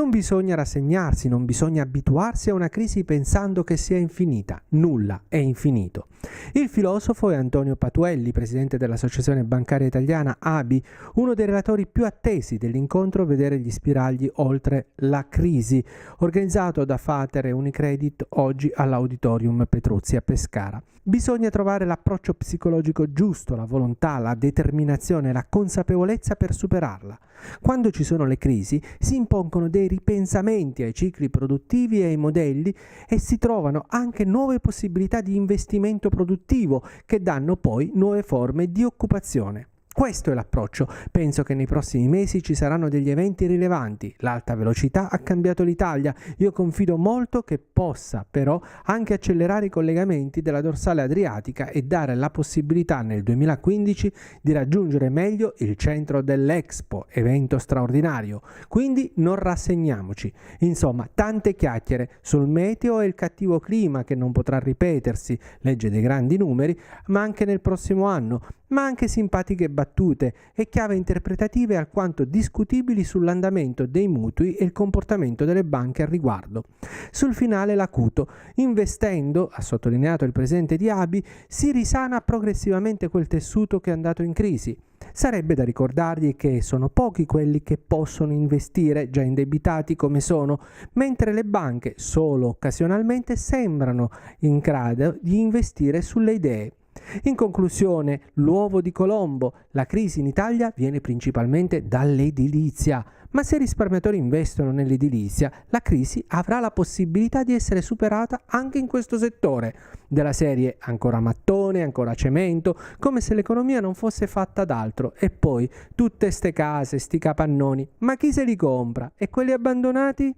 Non bisogna rassegnarsi, non bisogna abituarsi a una crisi pensando che sia infinita. Nulla è infinito. Il filosofo è Antonio Patuelli, presidente dell'Associazione Bancaria Italiana ABI, uno dei relatori più attesi dell'incontro Vedere gli spiragli oltre la crisi, organizzato da Fater e Unicredit oggi all'Auditorium Petruzzi a Pescara. Bisogna trovare l'approccio psicologico giusto, la volontà, la determinazione, la consapevolezza per superarla. Quando ci sono le crisi si impongono dei ripensamenti ai cicli produttivi e ai modelli e si trovano anche nuove possibilità di investimento produttivo che danno poi nuove forme di occupazione. Questo è l'approccio. Penso che nei prossimi mesi ci saranno degli eventi rilevanti. L'alta velocità ha cambiato l'Italia. Io confido molto che possa però anche accelerare i collegamenti della dorsale adriatica e dare la possibilità nel 2015 di raggiungere meglio il centro dell'Expo, evento straordinario. Quindi non rassegniamoci. Insomma, tante chiacchiere sul meteo e il cattivo clima che non potrà ripetersi, legge dei grandi numeri, ma anche nel prossimo anno, ma anche simpatiche battute e chiavi interpretative alquanto discutibili sull'andamento dei mutui e il comportamento delle banche al riguardo. Sul finale l'acuto: investendo, ha sottolineato il presidente di ABI, si risana progressivamente quel tessuto che è andato in crisi. Sarebbe da ricordargli che sono pochi quelli che possono investire, già indebitati come sono, mentre le banche, solo occasionalmente, sembrano in grado di investire sulle idee. In conclusione, l'uovo di Colombo: la crisi in Italia viene principalmente dall'edilizia, ma se i risparmiatori investono nell'edilizia, la crisi avrà la possibilità di essere superata anche in questo settore, della serie ancora mattone, ancora cemento, come se l'economia non fosse fatta d'altro. E poi tutte ste case, sti capannoni, ma chi se li compra? E quelli abbandonati?